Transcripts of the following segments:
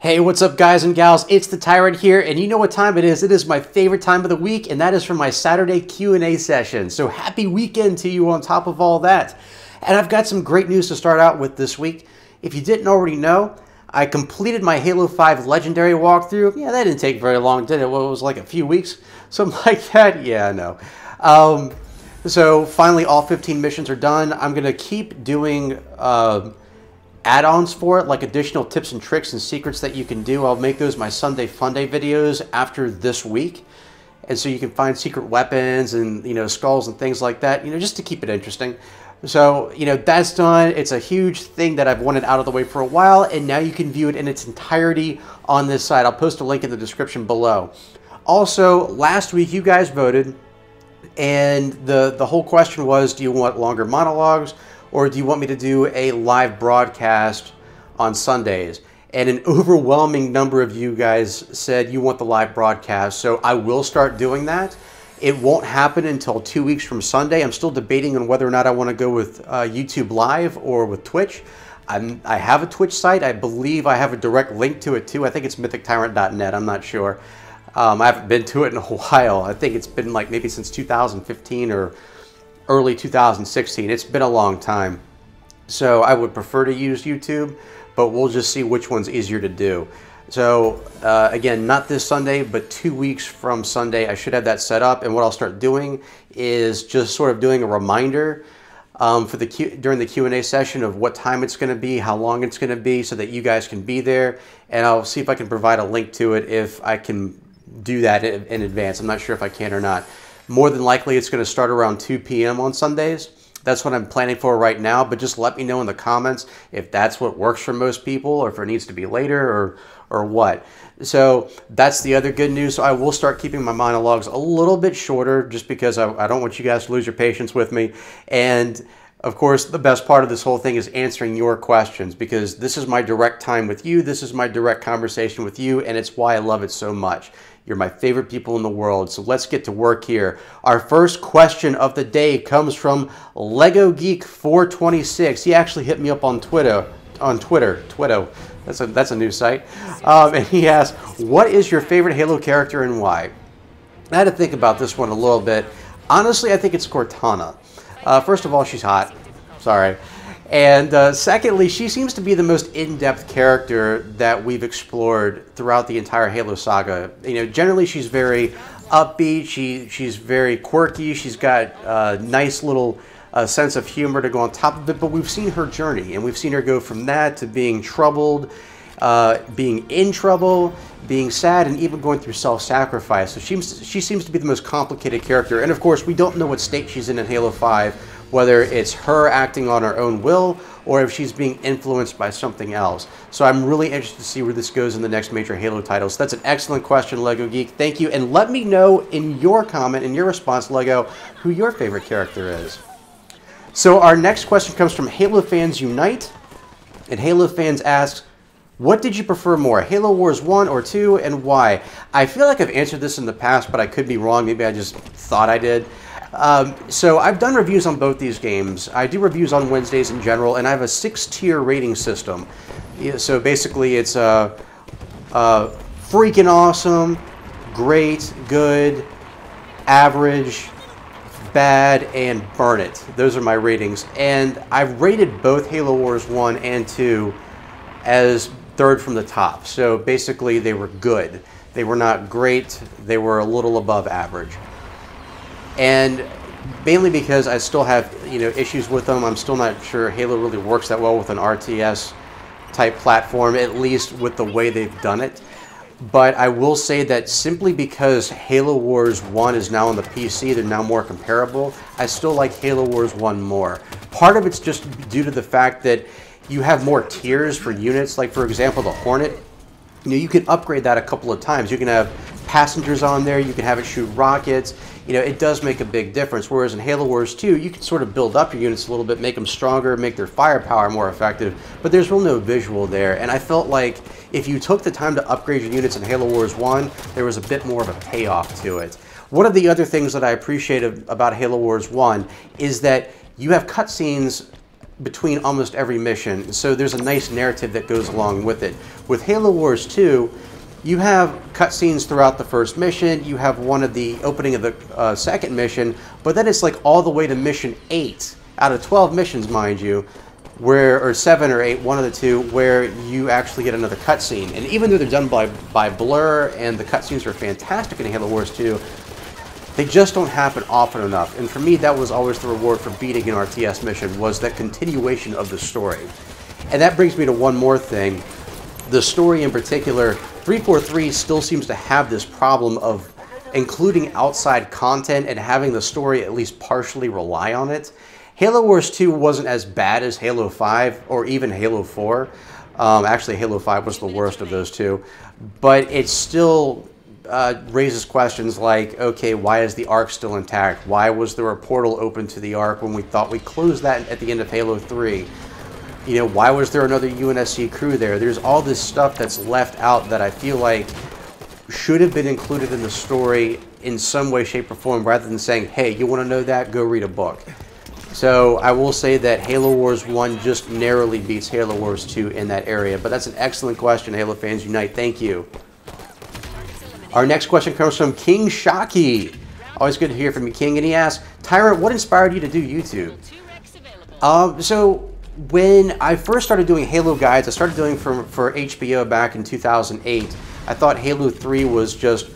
Hey, what's up guys and gals? It's the Tyrant here, and you know what time it is. It is my favorite time of the week, and that is for my Saturday Q&A session. So happy weekend to you on top of all that. And I've got some great news to start out with this week. If you didn't already know, I completed my Halo 5 Legendary walkthrough. Yeah, that didn't take very long, did it? Well, it was like a few weeks, something like that. Yeah, I know. So finally all 15 missions are done. I'm going to keep doing add-ons for it, like additional tips and tricks and secrets that you can do. I'll make those my Sunday Funday videos after this week. And so you can find secret weapons and, skulls and things like that, just to keep it interesting. So, that's done. It's a huge thing that I've wanted out of the way for a while, and now you can view it in its entirety on this site. I'll post a link in the description below. Also, last week you guys voted, and the whole question was, do you want longer monologues, or do you want me to do a live broadcast on Sundays? And an overwhelming number of you guys said you want the live broadcast, so I will start doing that. It won't happen until 2 weeks from Sunday. I'm still debating on whether or not I want to go with YouTube Live or with Twitch. I have a Twitch site. I believe I have a direct link to it too. I think it's MythicTyrant.net. I'm not sure. I haven't been to it in a while. I think it's been like maybe since 2015 or early 2016. It's been a long time. So I would prefer to use YouTube, but we'll just see which one's easier to do. So again, not this Sunday, but 2 weeks from Sunday, I should have that set up. And what I'll start doing is just sort of doing a reminder during the Q&A session of what time it's going to be, how long it's going to be, so that you guys can be there. And I'll see if I can provide a link to it if I can do that in advance. I'm not sure if I can or not. More than likely, it's going to start around 2 p.m. on Sundays. That's what I'm planning for right now, but just let me know in the comments if that's what works for most people, or if it needs to be later, or what. So that's the other good news. So I will start keeping my monologues a little bit shorter, just because I don't want you guys to lose your patience with me. And of course, the best part of this whole thing is answering your questions, because this is my direct time with you. This is my direct conversation with you, and it's why I love it so much. You're my favorite people in the world, so let's get to work here. Our first question of the day comes from Lego Geek 426. He actually hit me up on Twitter. That's a new site. And he asked, what is your favorite Halo character and why? I had to think about this one a little bit. Honestly, I think it's Cortana. First of all, she's hot. Sorry. And secondly, she seems to be the most in-depth character that we've explored throughout the entire Halo saga. Generally she's very upbeat, she's very quirky, she's got a nice little sense of humor to go on top of it, but we've seen her journey, and we've seen her go from that to being troubled, being in trouble, being sad, and even going through self-sacrifice. So she seems to be the most complicated character, and of course we don't know what state she's in Halo 5, whether it's her acting on her own will or if she's being influenced by something else. So I'm really interested to see where this goes in the next major Halo title. So that's an excellent question, Lego Geek. Thank you. And let me know in your comment, in your response, Lego, who your favorite character is. So our next question comes from Halo Fans Unite. And Halo Fans asks, what did you prefer more, Halo Wars 1 or 2, and why? I feel like I've answered this in the past, but I could be wrong. Maybe I just thought I did. So I've done reviews on both these games. I do reviews on Wednesdays in general, and I have a 6-tier rating system. So basically it's freaking awesome, great, good, average, bad, and burn it. Those are my ratings. And I've rated both Halo Wars 1 and 2 as third from the top. So basically they were good. They were not great. They were a little above average. And mainly because I still have issues with them. I'm still not sure Halo really works that well with an RTS type platform, at least with the way they've done it. But I will say that simply because Halo Wars 1 is now on the PC, they're now more comparable, I still like Halo Wars 1 more. Part of it's just due to the fact that you have more tiers for units. Like for example, the Hornet, you can upgrade that a couple of times. You can have passengers on there, you can have it shoot rockets. It does make a big difference. Whereas in Halo Wars 2, you can sort of build up your units a little bit, make them stronger, make their firepower more effective, but there's really no visual there. And I felt like if you took the time to upgrade your units in Halo Wars 1, there was a bit more of a payoff to it. One of the other things that I appreciate about Halo Wars 1 is that you have cutscenes between almost every mission, so there's a nice narrative that goes along with it. With Halo Wars 2, you have cutscenes throughout the first mission, you have one at the opening of the second mission, but then it's like all the way to mission 8, out of 12 missions, mind you, or 7 or 8, one of the two, where you actually get another cutscene. And even though they're done by Blur, and the cutscenes are fantastic in Halo Wars 2, they just don't happen often enough. And for me, that was always the reward for beating an RTS mission, was that continuation of the story. And that brings me to one more thing. The story in particular, 343 still seems to have this problem of including outside content and having the story at least partially rely on it. Halo Wars 2 wasn't as bad as Halo 5 or even Halo 4. Actually, Halo 5 was the worst of those two. But it still raises questions like, okay, why is the Ark still intact? Why was there a portal open to the Ark when we thought we closed that at the end of Halo 3? You know, why was there another UNSC crew there? There's all this stuff that's left out that I feel like should have been included in the story in some way, shape, or form, rather than saying, hey, you want to know that? Go read a book. So I will say that Halo Wars 1 just narrowly beats Halo Wars 2 in that area. But that's an excellent question, Halo fans unite. Thank you. Our next question comes from King Shockey. Always good to hear from you, King. And he asks, Tyrant, what inspired you to do YouTube? So when I first started doing Halo guides, I started doing for HBO back in 2008. I thought Halo 3 was just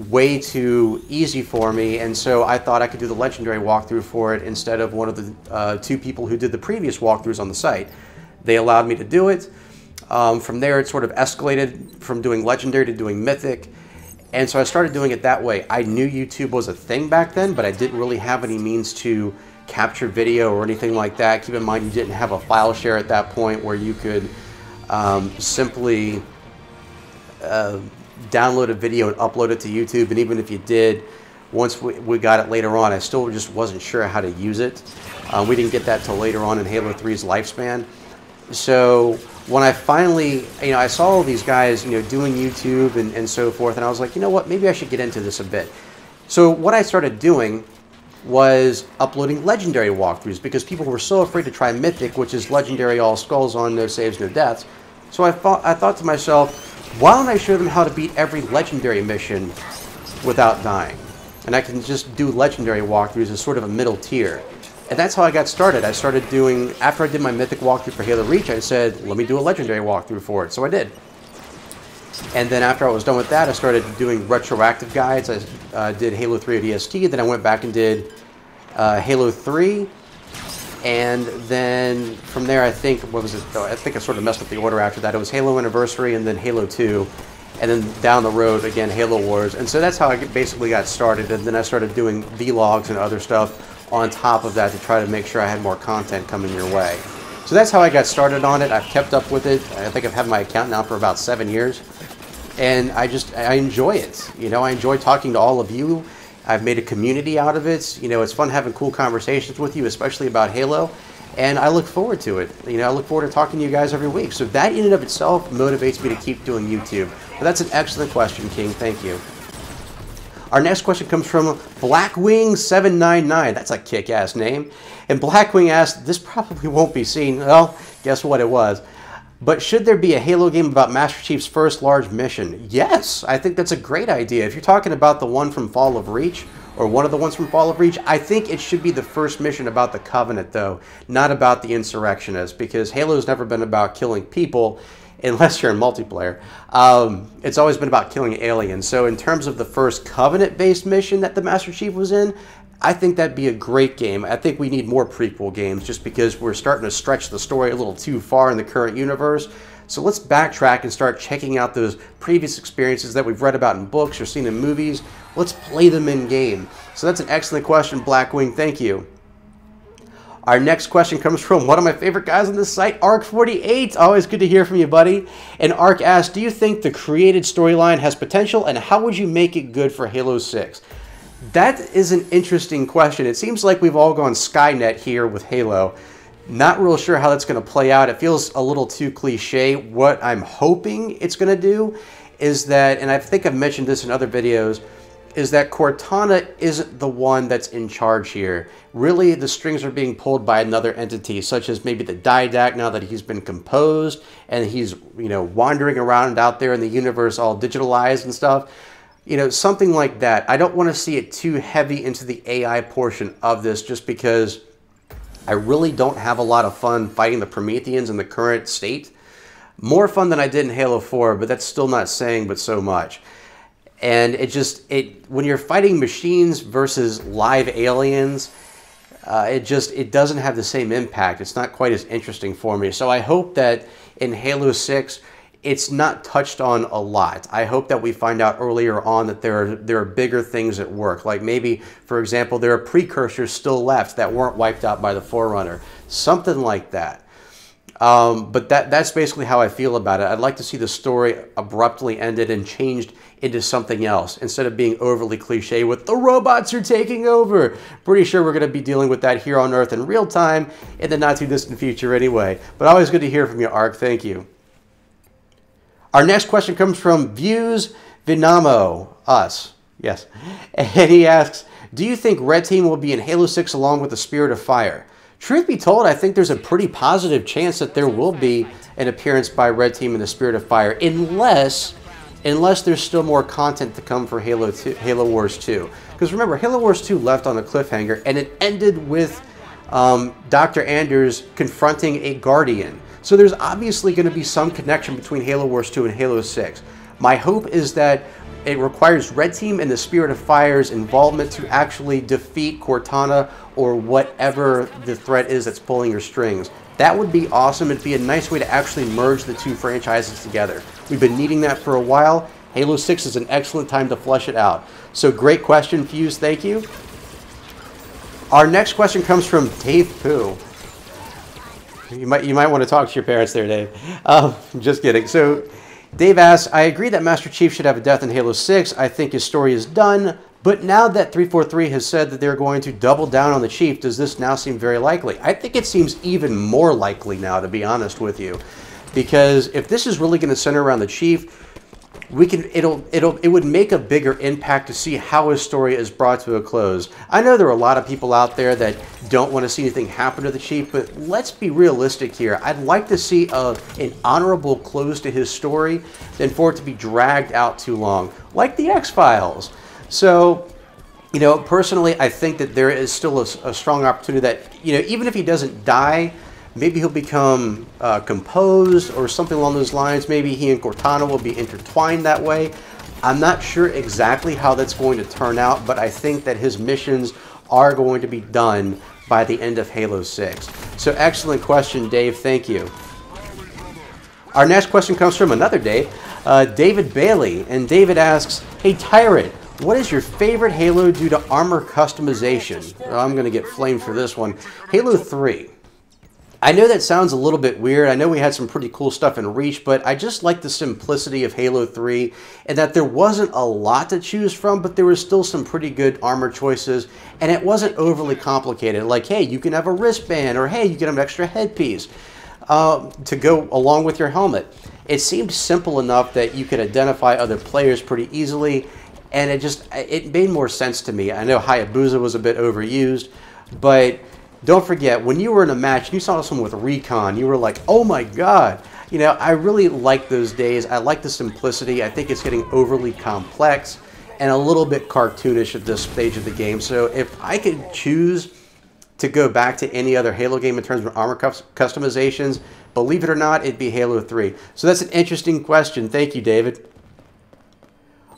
way too easy for me, and so I thought I could do the Legendary walkthrough for it instead of one of the two people who did the previous walkthroughs on the site. They allowed me to do it. From there, it sort of escalated from doing Legendary to doing Mythic, and so I started doing it that way. I knew YouTube was a thing back then, but I didn't really have any means to capture video or anything like that. Keep in mind, you didn't have a file share at that point where you could simply download a video and upload it to YouTube. And even if you did, once we got it later on, I still just wasn't sure how to use it. We didn't get that till later on in Halo 3's lifespan. So when I finally, I saw all these guys, doing YouTube and so forth, and I was like, you know what, maybe I should get into this a bit. So what I started doing was uploading Legendary walkthroughs, because people were so afraid to try Mythic, which is Legendary all skulls on, no saves, no deaths. So I thought to myself, why don't I show them how to beat every Legendary mission without dying? And I can just do Legendary walkthroughs as sort of a middle tier. And that's how I got started. I started doing, after I did my Mythic walkthrough for Halo Reach, I said, let me do a Legendary walkthrough for it. So I did. And then after I was done with that, I started doing retroactive guides. I did Halo 3 ODST, then I went back and did Halo 3. And then from there, I think, what was it? I think I sort of messed up the order after that. It was Halo Anniversary and then Halo 2. And then down the road, again, Halo Wars. And so that's how I basically got started. And then I started doing vlogs and other stuff on top of that to try to make sure I had more content coming your way. So that's how I got started on it. I've kept up with it. I think I've had my account now for about 7 years. And I enjoy it. I enjoy talking to all of you. I've made a community out of it. It's fun having cool conversations with you, especially about Halo. And I look forward to it. I look forward to talking to you guys every week. So that in and of itself motivates me to keep doing YouTube. But that's an excellent question, King. Thank you. Our next question comes from Blackwing799. That's a kick-ass name. And Blackwing asked, this probably won't be seen. Well, guess what it was. But should there be a Halo game about Master Chief's first large mission? Yes, I think that's a great idea. If you're talking about the one from Fall of Reach, or one of the ones from Fall of Reach, I think it should be the first mission about the Covenant, though, not about the Insurrectionists, because Halo's never been about killing people, unless you're in multiplayer. It's always been about killing aliens. So in terms of the first Covenant-based mission that the Master Chief was in, I think that'd be a great game. I think we need more prequel games just because we're starting to stretch the story a little too far in the current universe. So let's backtrack and start checking out those previous experiences that we've read about in books or seen in movies. Let's play them in game. So that's an excellent question, Blackwing. Thank you. Our next question comes from one of my favorite guys on this site, Arc48. Always good to hear from you, buddy. And Arc asks, do you think the created storyline has potential, and how would you make it good for Halo 6? That is an interesting question. It seems like we've all gone Skynet here with Halo. Not real sure how that's going to play out. It feels a little too cliche. What I'm hoping it's going to do is that, and I think I've mentioned this in other videos, is that Cortana isn't the one that's in charge here. Really, the strings are being pulled by another entity, such as maybe the Didact, now that he's been composed and he's, you know, wandering around out there in the universe all digitalized and stuff. You know, something like that. I don't want to see it too heavy into the AI portion of this, just because I really don't have a lot of fun fighting the Prometheans in the current state. More fun than I did in Halo 4, but that's still not saying but so much. And when you're fighting machines versus live aliens, it doesn't have the same impact. It's not quite as interesting for me. So I hope that in Halo 6, it's not touched on a lot. I hope that we find out earlier on that there are bigger things at work. Like maybe, for example, there are precursors still left that weren't wiped out by the Forerunner. Something like that. But that's basically how I feel about it. I'd like to see the story abruptly ended and changed into something else, instead of being overly cliche with the robots are taking over. Pretty sure we're going to be dealing with that here on Earth in real time in the not too distant future anyway. But always good to hear from you, Ark. Thank you. Our next question comes from Views Vinamo, us, yes. And he asks, do you think Red Team will be in Halo 6 along with the Spirit of Fire? Truth be told, I think there's a pretty positive chance that there will be an appearance by Red Team in the Spirit of Fire, unless there's still more content to come for Halo Wars 2. Because remember, Halo Wars 2 left on a cliffhanger, and it ended with Dr. Anders confronting a Guardian. So there's obviously going to be some connection between Halo Wars 2 and Halo 6. My hope is that it requires Red Team and the Spirit of Fire's involvement to actually defeat Cortana or whatever the threat is that's pulling your strings. That would be awesome. It'd be a nice way to actually merge the two franchises together. We've been needing that for a while. Halo 6 is an excellent time to flesh it out. So great question, Fuse. Thank you. Our next question comes from Dave Pooh. You might want to talk to your parents there, Dave. Just kidding. So Dave asks, I agree that Master Chief should have a death in Halo 6. I think his story is done. But now that 343 has said that they're going to double down on the Chief, does this now seem very likely? I think it seems even more likely now, to be honest with you. Because if this is really going to center around the Chief, it would make a bigger impact to see how his story is brought to a close. I know there are a lot of people out there that don't want to see anything happen to the Chief, but let's be realistic here. I'd like to see an honorable close to his story than for it to be dragged out too long, like the X-Files. So, you know, personally, I think that there is still a strong opportunity that, you know, even if he doesn't die, maybe he'll become composed or something along those lines. Maybe he and Cortana will be intertwined that way. I'm not sure exactly how that's going to turn out, but I think that his missions are going to be done by the end of Halo 6. So excellent question, Dave. Thank you. Our next question comes from another Dave, David Bailey. And David asks, hey, Tyrant, what is your favorite Halo due to armor customization? Well, I'm going to get flamed for this one. Halo 3. I know that sounds a little bit weird. I know we had some pretty cool stuff in Reach, but I just like the simplicity of Halo 3 and that there wasn't a lot to choose from, but there was still some pretty good armor choices, and it wasn't overly complicated. Like, hey, you can have a wristband, or hey, you can have an extra headpiece to go along with your helmet. It seemed simple enough that you could identify other players pretty easily, and it made more sense to me. I know Hayabusa was a bit overused, but don't forget, when you were in a match and you saw someone with recon, you were like, oh my god. You know, I really like those days. I like the simplicity. I think it's getting overly complex and a little bit cartoonish at this stage of the game. So if I could choose to go back to any other Halo game in terms of armor customizations, believe it or not, it'd be Halo 3. So that's an interesting question. Thank you, David.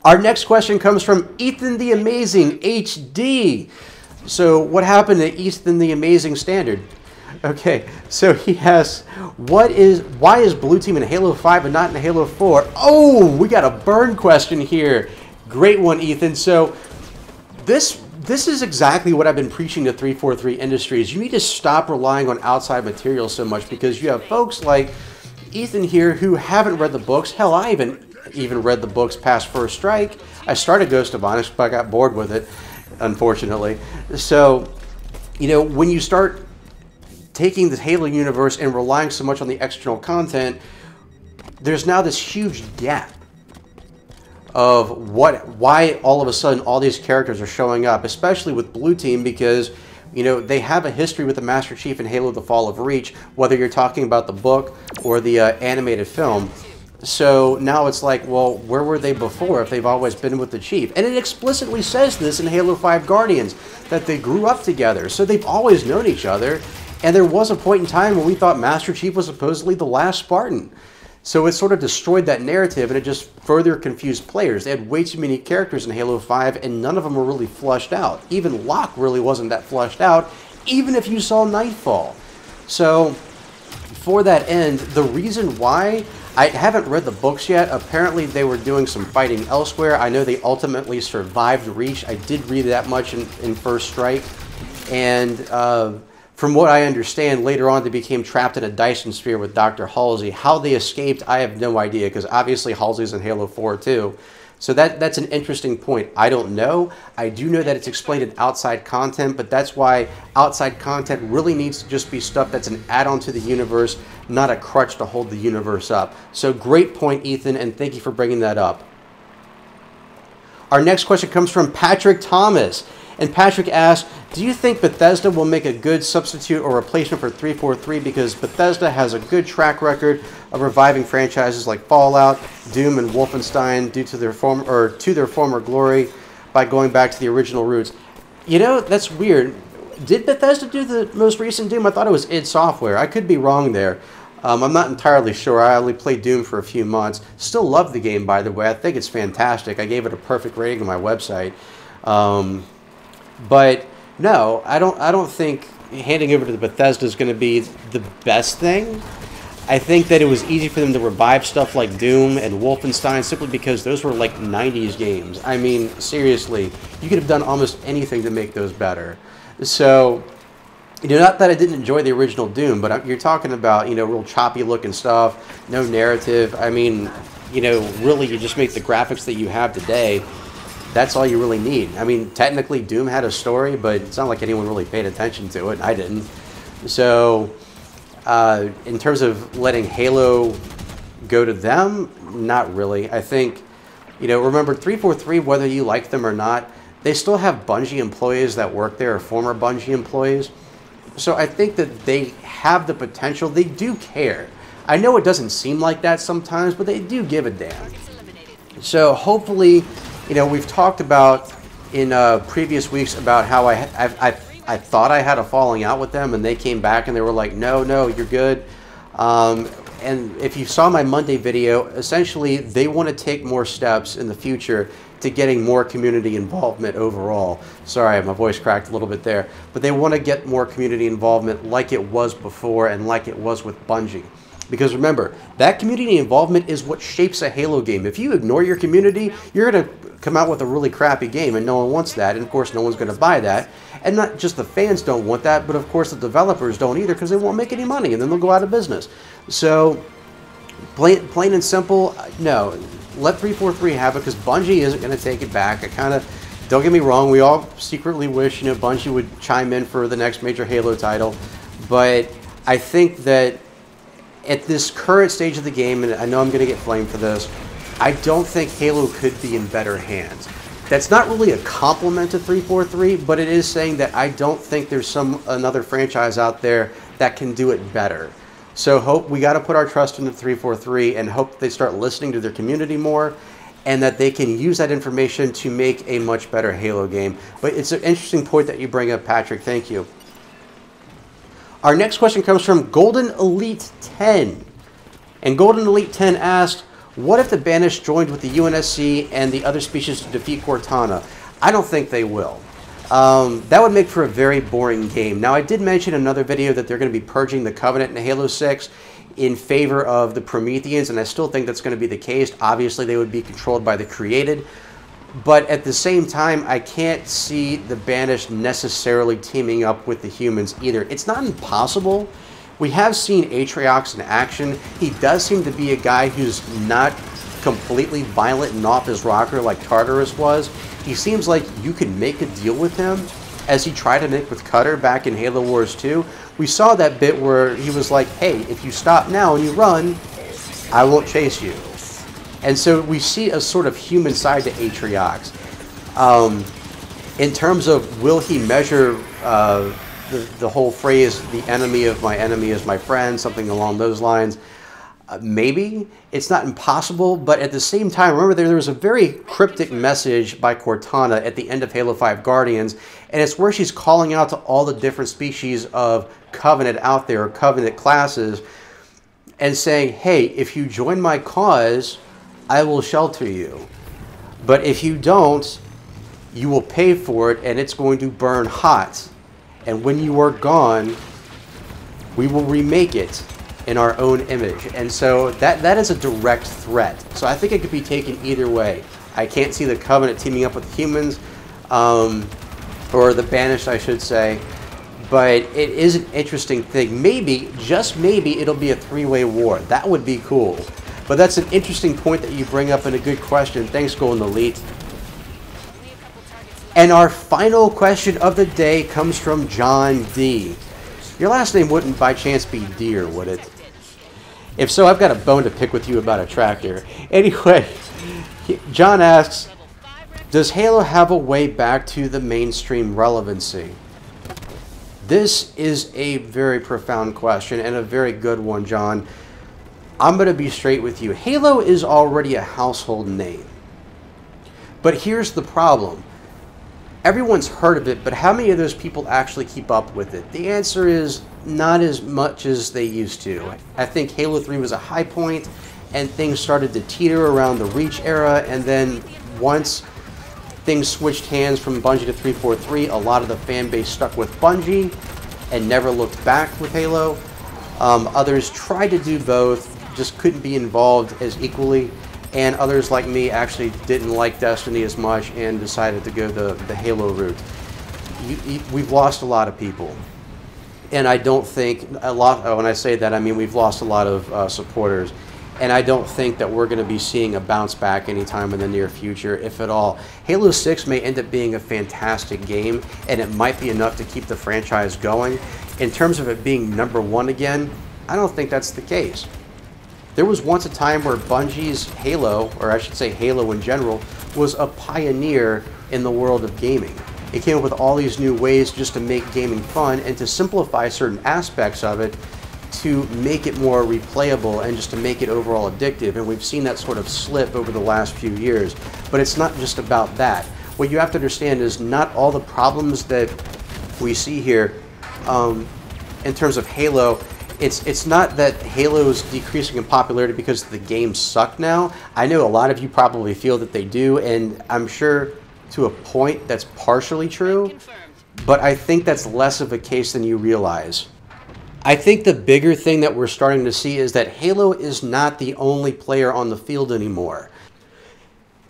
Our next question comes from Ethan the Amazing HD. So what happened to Ethan the Amazing Standard? Okay, so he asks, why is Blue Team in Halo 5 and not in Halo 4? Oh, we got a burn question here. Great one, Ethan. So this is exactly what I've been preaching to 343 Industries. You need to stop relying on outside material so much, because you have folks like Ethan here who haven't read the books. Hell, I even read the books past First Strike. I started Ghost of Onyx, but I got bored with it, unfortunately. So, you know, when you start taking the Halo universe and relying so much on the external content, there's now this huge gap of why all of a sudden all these characters are showing up, especially with Blue Team, because you know they have a history with the Master Chief in Halo: The Fall of Reach, whether you're talking about the book or the animated film. So now it's like, well, where were they before if they've always been with the Chief? And it explicitly says this in Halo 5 Guardians, that they grew up together, so they've always known each other. And there was a point in time when we thought Master Chief was supposedly the last Spartan. So it sort of destroyed that narrative, and it just further confused players. They had way too many characters in Halo 5, and none of them were really fleshed out. Even Locke really wasn't that fleshed out, even if you saw Nightfall. So for that end, the reason why, I haven't read the books yet. Apparently they were doing some fighting elsewhere. I know they ultimately survived Reach. I did read that much in First Strike. And from what I understand, later on they became trapped in a Dyson sphere with Dr. Halsey. How they escaped, I have no idea, because obviously Halsey's in Halo 4 too. So that's an interesting point. I don't know. I do know that it's explained in outside content, but that's why outside content really needs to just be stuff that's an add-on to the universe, not a crutch to hold the universe up. So great point, Ethan, and thank you for bringing that up. Our next question comes from Patrick Thomas. And Patrick asks, do you think Bethesda will make a good substitute or replacement for 343, because Bethesda has a good track record of reviving franchises like Fallout, Doom, and Wolfenstein to their former glory by going back to the original roots? You know, that's weird. Did Bethesda do the most recent Doom? I thought it was id Software. I could be wrong there. I'm not entirely sure. I only played Doom for a few months. Still love the game, by the way. I think it's fantastic. I gave it a perfect rating on my website. But no, I don't think handing over to the Bethesda is going to be the best thing. I think that it was easy for them to revive stuff like Doom and Wolfenstein simply because those were like 90s games. I mean, seriously, you could have done almost anything to make those better. So, you know, not that I didn't enjoy the original Doom, but you're talking about, you know, real choppy looking stuff, no narrative. I mean, you know, really you just make the graphics that you have today. That's all you really need. I mean, technically Doom had a story, but it's not like anyone really paid attention to it. I didn't. So, in terms of letting Halo go to them, not really. I think, you know, remember 343, whether you like them or not, they still have Bungie employees that work there, or former Bungie employees. So I think that they have the potential. They do care. I know it doesn't seem like that sometimes, but they do give a damn. So hopefully, you know, we've talked about in previous weeks about how I thought I had a falling out with them, and they came back and they were like, no, you're good. And if you saw my Monday video, essentially they want to take more steps in the future to getting more community involvement overall. Sorry, my voice cracked a little bit there. But they want to get more community involvement like it was before and like it was with Bungie. Because remember, that community involvement is what shapes a Halo game. If you ignore your community, you're going to come out with a really crappy game, and no one wants that, and of course no one's going to buy that. And not just the fans don't want that, but of course the developers don't either, because they won't make any money, and then they'll go out of business. So, plain and simple, no. Let 343 have it, because Bungie isn't going to take it back. Don't get me wrong, we all secretly wish, you know, Bungie would chime in for the next major Halo title, but I think that at this current stage of the game, and I know I'm going to get flamed for this, I don't think Halo could be in better hands. That's not really a compliment to 343, but it is saying that I don't think there's another franchise out there that can do it better. So we got to put our trust into 343 and hope that they start listening to their community more, and that they can use that information to make a much better Halo game. But it's an interesting point that you bring up, Patrick. Thank you. Our next question comes from Golden Elite 10. And Golden Elite 10 asked, what if the Banished joined with the UNSC and the other species to defeat Cortana? I don't think they will. That would make for a very boring game. Now, I did mention in another video that they're going to be purging the Covenant in Halo 6 in favor of the Prometheans, and I still think that's going to be the case. Obviously, they would be controlled by the Created. But at the same time, I can't see the Banished necessarily teaming up with the humans either. It's not impossible. We have seen Atriox in action. He does seem to be a guy who's not completely violent and off his rocker like Tartarus was. He seems like you can make a deal with him, as he tried to make with Cutter back in Halo Wars 2. We saw that bit where he was like, hey, if you stop now and you run, I won't chase you. And so we see a sort of human side to Atriox. In terms of will he measure the whole phrase, the enemy of my enemy is my friend, something along those lines, maybe. It's not impossible, but at the same time, remember there was a very cryptic message by Cortana at the end of Halo 5 Guardians, and it's where she's calling out to all the different species of Covenant out there, or Covenant classes, and saying, hey, if you join my cause, I will shelter you. But if you don't, you will pay for it, and it's going to burn hot. And when you are gone, we will remake it in our own image. And so that is a direct threat. So I think it could be taken either way. I can't see the Covenant teaming up with humans, or the Banished, I should say. But it is an interesting thing. Maybe, just maybe, it'll be a three-way war. That would be cool. But that's an interesting point that you bring up and a good question. Thanks, Golden Elite. And our final question of the day comes from John D. Your last name wouldn't by chance be Deere, would it? If so, I've got a bone to pick with you about a tractor. Anyway, John asks, does Halo have a way back to the mainstream relevancy? This is a very profound question and a very good one, John. I'm going to be straight with you. Halo is already a household name. But here's the problem. Everyone's heard of it, but how many of those people actually keep up with it? The answer is not as much as they used to. I think Halo 3 was a high point, and things started to teeter around the Reach era, and then once things switched hands from Bungie to 343, a lot of the fan base stuck with Bungie and never looked back with Halo. Others tried to do both, just couldn't be involved as equally. And others like me actually didn't like Destiny as much and decided to go the Halo route. We've lost a lot of people. And I don't think, when I say that, I mean we've lost a lot of supporters. And I don't think that we're going to be seeing a bounce back anytime in the near future, if at all. Halo 6 may end up being a fantastic game, and it might be enough to keep the franchise going. In terms of it being #1 again, I don't think that's the case. There was once a time where Bungie's Halo, or I should say Halo in general, was a pioneer in the world of gaming. It came up with all these new ways just to make gaming fun and to simplify certain aspects of it to make it more replayable and just to make it overall addictive. And we've seen that sort of slip over the last few years. But it's not just about that. What you have to understand is not all the problems that we see here in terms of Halo, it's not that Halo's decreasing in popularity because the games suck now. I know a lot of you probably feel that they do, and I'm sure to a point that's partially true, but I think that's less of a case than you realize. I think the bigger thing that we're starting to see is that Halo is not the only player on the field anymore.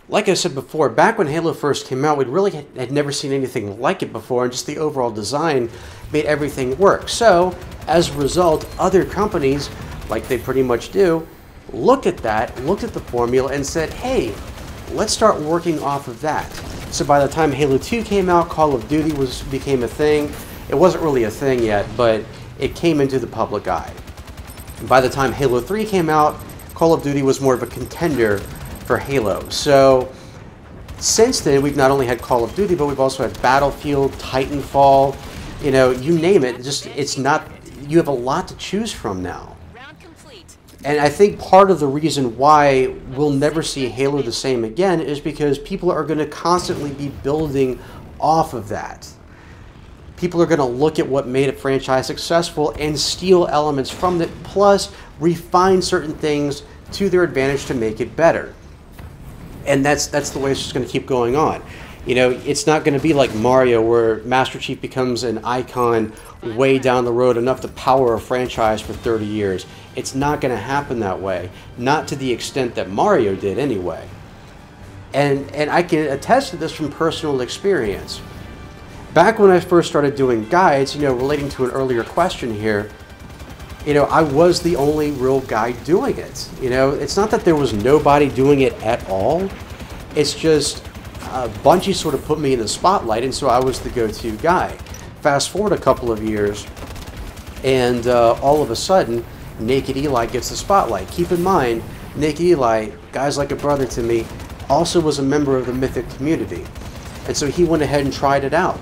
Like I said before, back when Halo first came out, we really had never seen anything like it before, and just the overall design made everything work. So, as a result, other companies, like they pretty much do, looked at that, looked at the formula, and said, hey, let's start working off of that. So by the time Halo 2 came out, Call of Duty became a thing. It wasn't really a thing yet, but it came into the public eye. By the time Halo 3 came out, Call of Duty was more of a contender for Halo. So since then, we've not only had Call of Duty, but we've also had Battlefield, Titanfall, you know, you name it. Just you have a lot to choose from now. And I think part of the reason why we'll never see Halo the same again is because people are going to constantly be building off of that. People are going to look at what made a franchise successful and steal elements from it, plus refine certain things to their advantage to make it better. And that's the way it's just going to keep going on. You know, it's not going to be like Mario where Master Chief becomes an icon way down the road enough to power a franchise for 30 years. It's not going to happen that way. Not to the extent that Mario did anyway. And I can attest to this from personal experience. Back when I first started doing guides, you know, relating to an earlier question here, you know, I was the only real guy doing it. You know, it's not that there was nobody doing it at all. It's just Bungie sort of put me in the spotlight, and so I was the go-to guy. Fast forward a couple of years, and all of a sudden, Naked Eli gets the spotlight. Keep in mind, Naked Eli, guys like a brother to me, also was a member of the Mythic community. And so he went ahead and tried it out.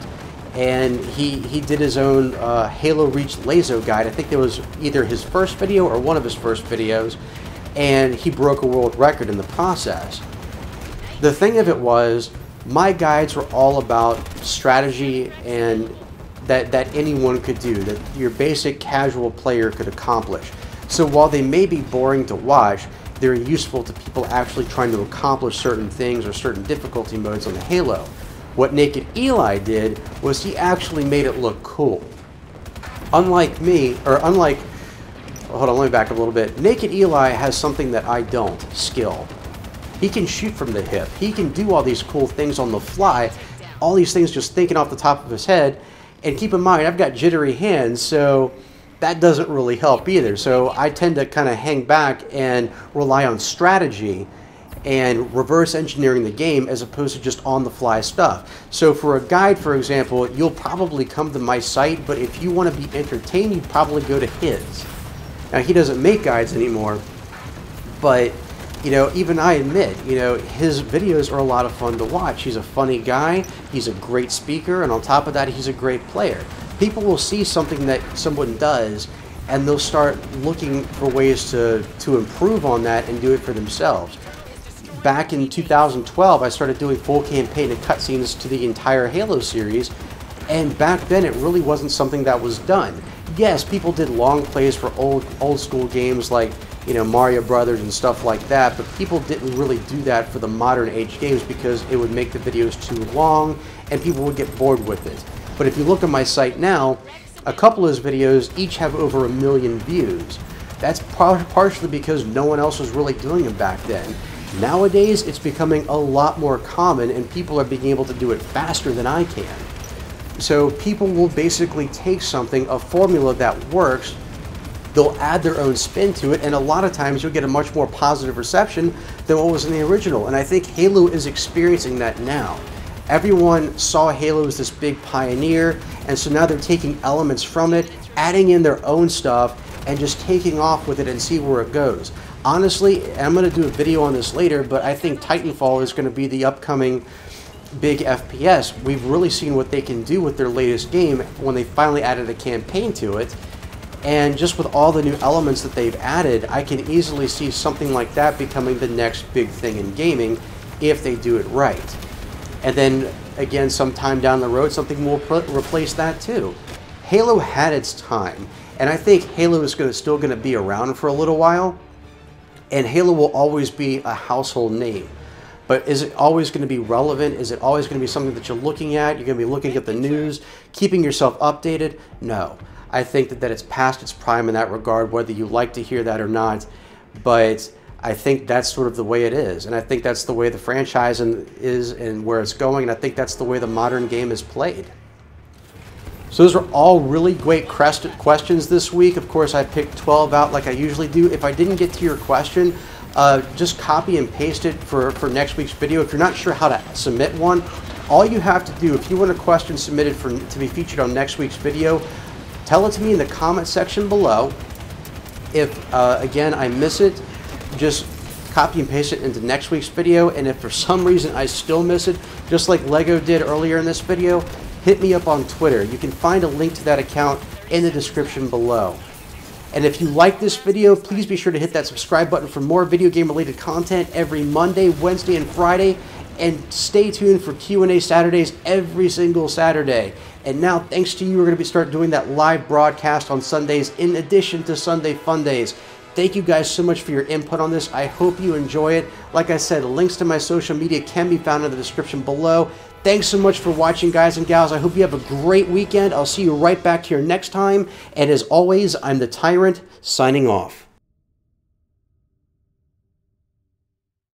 And he did his own Halo Reach Lazo guide. I think it was either his first video or one of his first videos. And he broke a world record in the process. The thing of it was, my guides were all about strategy and that anyone could do, that your basic casual player could accomplish. So while they may be boring to watch, they're useful to people actually trying to accomplish certain things or certain difficulty modes on the Halo. What Naked Eli did was he actually made it look cool. Unlike me, or unlike, hold on, let me back up a little bit. Naked Eli has something that I don't, skill. He can shoot from the hip. He can do all these cool things on the fly, all these things just thinking off the top of his head. And keep in mind, I've got jittery hands, so that doesn't really help either. So I tend to kind of hang back and rely on strategy and reverse engineering the game as opposed to just on-the-fly stuff. So for a guide, for example, you'll probably come to my site, but if you want to be entertained, you'd probably go to his. Now, he doesn't make guides anymore, but, you know, even I admit, you know, his videos are a lot of fun to watch. He's a funny guy, he's a great speaker, and on top of that, he's a great player. People will see something that someone does, and they'll start looking for ways to improve on that and do it for themselves. Back in 2012, I started doing full campaign and cutscenes to the entire Halo series, and back then it really wasn't something that was done. Yes, people did long plays for old school games like, you know, Mario Brothers and stuff like that, but people didn't really do that for the modern age games because it would make the videos too long and people would get bored with it. But if you look at my site now, a couple of his videos each have over 1 million views. That's partially because no one else was really doing them back then. Nowadays, it's becoming a lot more common and people are being able to do it faster than I can. So people will basically take something, a formula that works, they'll add their own spin to it, and a lot of times you'll get a much more positive reception than what was in the original. And I think Halo is experiencing that now. Everyone saw Halo as this big pioneer, and so now they're taking elements from it, adding in their own stuff, and just taking off with it and see where it goes. Honestly, I'm going to do a video on this later, but I think Titanfall is going to be the upcoming big FPS. We've really seen what they can do with their latest game when they finally added a campaign to it. And just with all the new elements that they've added, I can easily see something like that becoming the next big thing in gaming if they do it right. And then, again, sometime down the road, something will replace that too. Halo had its time, and I think Halo is still going to be around for a little while, and Halo will always be a household name. But is it always going to be relevant? Is it always going to be something that you're looking at? You're going to be looking at the news, keeping yourself updated? No. I think that it's past its prime in that regard, whether you like to hear that or not. But I think that's sort of the way it is. And I think that's the way the franchise is and where it's going. And I think that's the way the modern game is played. So those are all really great questions this week. Of course, I picked 12 out like I usually do. If I didn't get to your question, just copy and paste it for next week's video. If you're not sure how to submit one, all you have to do, if you want a question submitted to be featured on next week's video, tell it to me in the comment section below. If, again, I miss it, just copy and paste it into next week's video. And if for some reason I still miss it, just like Lego did earlier in this video, hit me up on Twitter. You can find a link to that account in the description below. And if you like this video, please be sure to hit that subscribe button for more video game related content every Monday, Wednesday, and Friday. And stay tuned for Q&A Saturdays every single Saturday. And now, thanks to you, we're going to start doing that live broadcast on Sundays in addition to Sunday Fun Days. Thank you guys so much for your input on this. I hope you enjoy it. Like I said, links to my social media can be found in the description below. Thanks so much for watching, guys and gals. I hope you have a great weekend. I'll see you right back here next time. And as always, I'm the Tyrant, signing off.